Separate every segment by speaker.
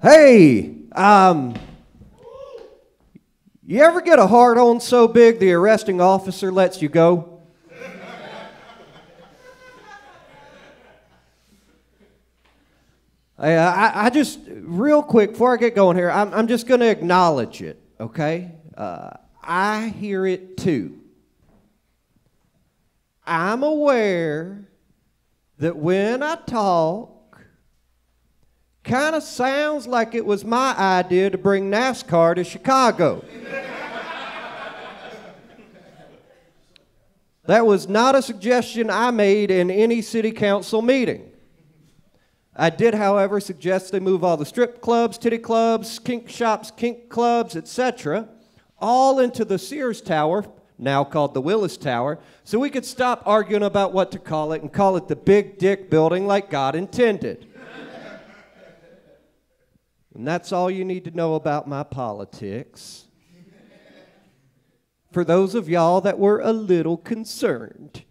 Speaker 1: Hey, you ever get a hard-on so big the arresting officer lets you go? I just, real quick, before I get going here, I'm just going to acknowledge it, okay? I hear it too. I'm aware that when I talk, kind of sounds like it was my idea to bring NASCAR to Chicago. That was not a suggestion I made in any city council meeting. I did, however, suggest they move all the strip clubs, titty clubs, kink shops, kink clubs, etc., all into the Sears Tower, now called the Willis Tower, so we could stop arguing about what to call it and call it the Big Dick Building like God intended. And that's all you need to know about my politics. For those of y'all that were a little concerned.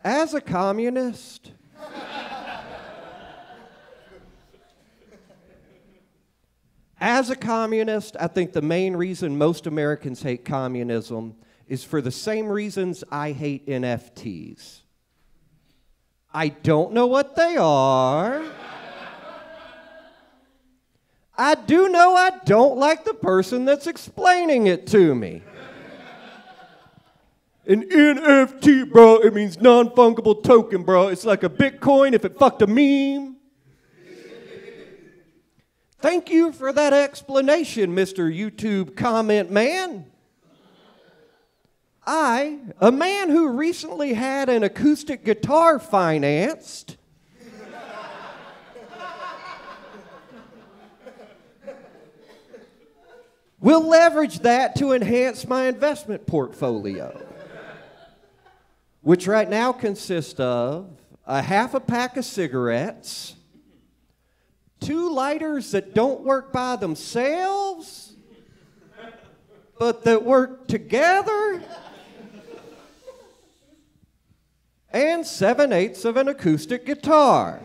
Speaker 1: As a communist, I think the main reason most Americans hate communism is for the same reasons I hate NFTs. I don't know what they are. I do know I don't like the person that's explaining it to me. An NFT, bro, it means non-fungible token, bro. It's like a Bitcoin if it fucked a meme. Thank you for that explanation, Mr. YouTube comment man. I, a man who recently had an acoustic guitar financed, will leverage that to enhance my investment portfolio, which right now consists of a half a pack of cigarettes, 2 lighters that don't work by themselves, but that work together, and 7/8 of an acoustic guitar.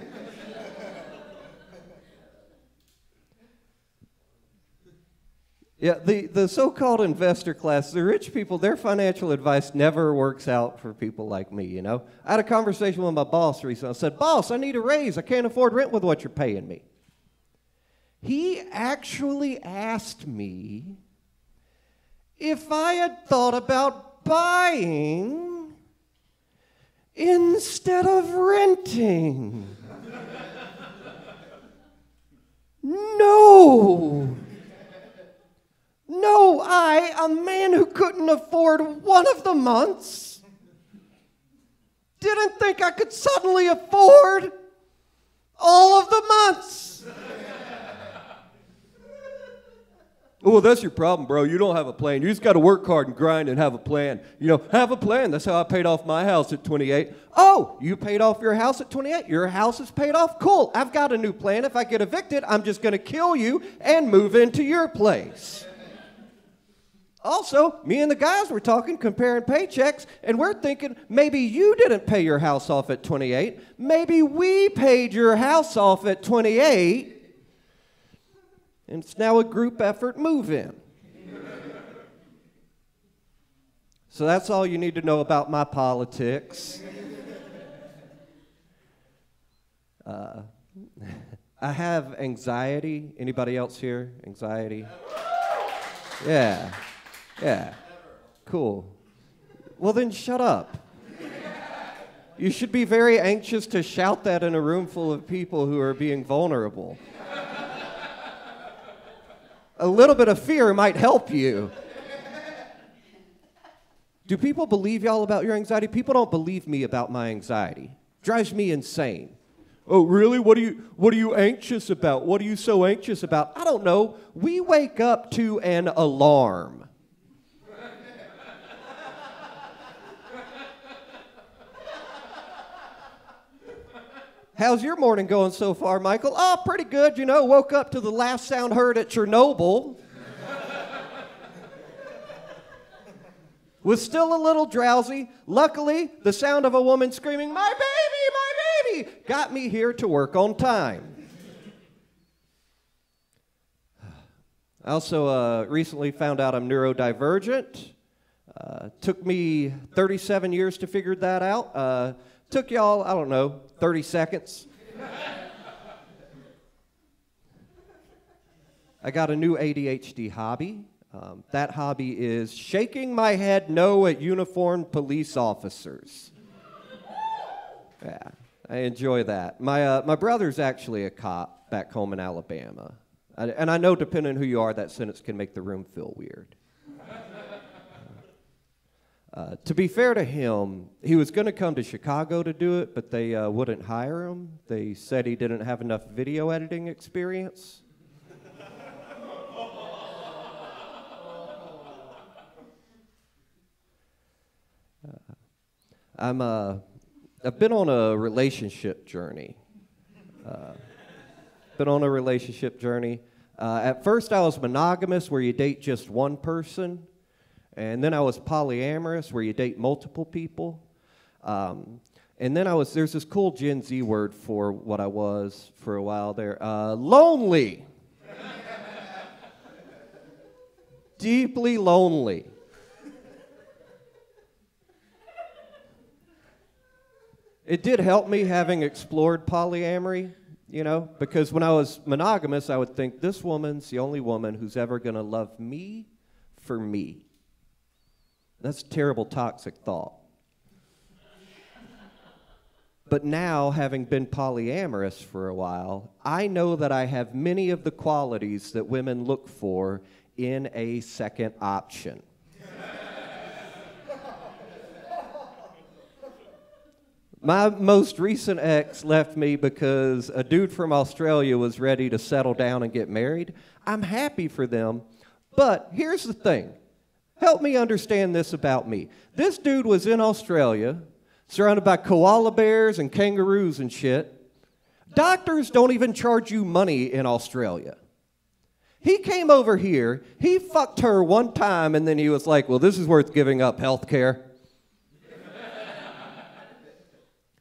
Speaker 1: Yeah, the so-called investor class, the rich people, their financial advice never works out for people like me, you know? I had a conversation with my boss recently. I said, "Boss, I need a raise. I can't afford rent with what you're paying me." He actually asked me if I had thought about buying instead of renting. No. No, I, a man who couldn't afford one of the months, didn't think I could suddenly afford all of the months. Well, that's your problem, bro. You don't have a plan. You just got to work hard and grind and have a plan. You know, have a plan. That's how I paid off my house at 28. Oh, you paid off your house at 28? Your house is paid off? Cool. I've got a new plan. If I get evicted, I'm just going to kill you and move into your place. Also, me and the guys were talking, comparing paychecks, and we're thinking maybe you didn't pay your house off at 28. Maybe we paid your house off at 28. And it's now a group effort move-in. So that's all you need to know about my politics. I have anxiety. Anybody else here? Anxiety? Yeah. Yeah. Cool. Well, then shut up. You should be very anxious to shout that in a room full of people who are being vulnerable. A little bit of fear might help you. Do people believe y'all about your anxiety? People don't believe me about my anxiety. Drives me insane. Oh, really? What are you anxious about? What are you so anxious about? I don't know. We wake up to an alarm. How's your morning going so far, Michael? Oh, pretty good, you know. Woke up to the last sound heard at Chernobyl. Was still a little drowsy. Luckily, the sound of a woman screaming, "My baby, my They got me here to work on time. I also recently found out I'm neurodivergent. Took me 37 years to figure that out. Took y'all, I don't know, 30 seconds. I got a new ADHD hobby. That hobby is shaking my head no at uniformed police officers. Yeah, I enjoy that. My brother's actually a cop back home in Alabama. And I know, depending on who you are, that sentence can make the room feel weird. To be fair to him, he was going to come to Chicago to do it, but they wouldn't hire him. They said he didn't have enough video editing experience. I've been on a relationship journey. At first, I was monogamous, where you date just one person. And then I was polyamorous, where you date multiple people. And then there's this cool Gen Z word for what I was for a while there, lonely. Deeply lonely. It did help me having explored polyamory, you know, because when I was monogamous, I would think, this woman's the only woman who's ever going to love me for me. That's a terrible, toxic thought. But now, having been polyamorous for a while, I know that I have many of the qualities that women look for in a second option. My most recent ex left me because a dude from Australia was ready to settle down and get married. I'm happy for them, but here's the thing. Help me understand this about me. This dude was in Australia, surrounded by koala bears and kangaroos and shit. Doctors don't even charge you money in Australia. He came over here, he fucked her one time, and then he was like, well, this is worth giving up health care.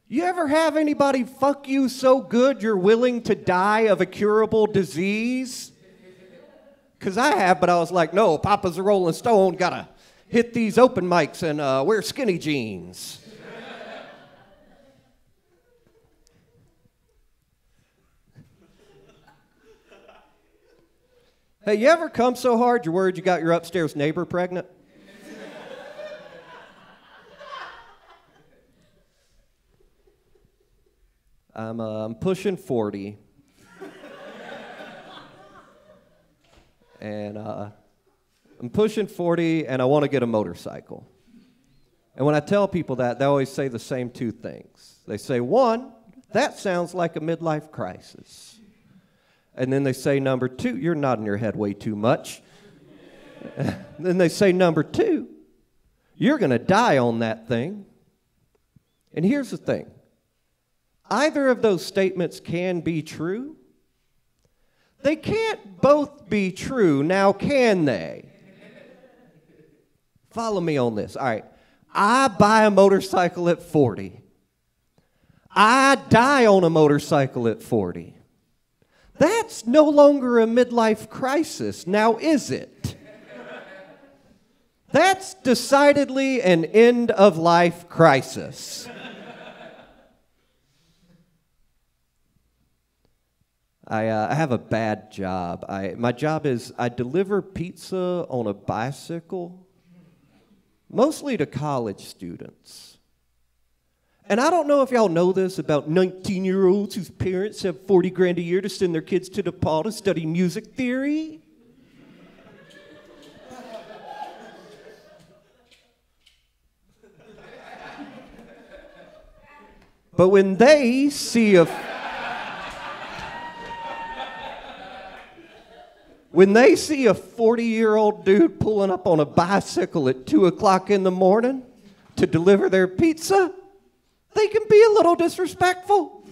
Speaker 1: You ever have anybody fuck you so good you're willing to die of a curable disease? Because I have, but I was like, no, Papa's a Rolling Stone, gotta hit these open mics and wear skinny jeans. Hey, you ever come so hard you're worried you got your upstairs neighbor pregnant? I'm pushing 40. And I'm pushing 40 and I want to get a motorcycle. And when I tell people that, they always say the same two things. They say, one, that sounds like a midlife crisis. And then they say, number two, you're nodding your head way too much. Then they say, number two, you're going to die on that thing. And here's the thing. Either of those statements can be true. They can't both be true, now can they? Follow me on this. All right. I buy a motorcycle at 40. I die on a motorcycle at 40. That's no longer a midlife crisis, now is it? That's decidedly an end-of-life crisis. I have a bad job. My job is I deliver pizza on a bicycle, mostly to college students. And I don't know if y'all know this about 19-year-olds whose parents have 40 grand a year to send their kids to DePaul to study music theory. But when they see a 40-year-old dude pulling up on a bicycle at 2 o'clock in the morning to deliver their pizza, they can be a little disrespectful.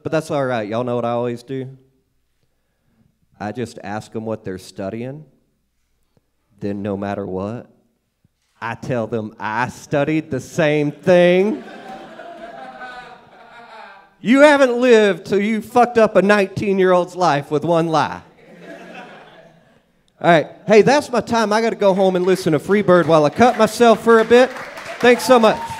Speaker 1: But that's all right. Y'all know what I always do? I just ask them what they're studying. Then no matter what, I tell them I studied the same thing. You haven't lived till you fucked up a 19-year-old's life with one lie. All right. Hey, that's my time. I got to go home and listen to Freebird while I cut myself for a bit. Thanks so much.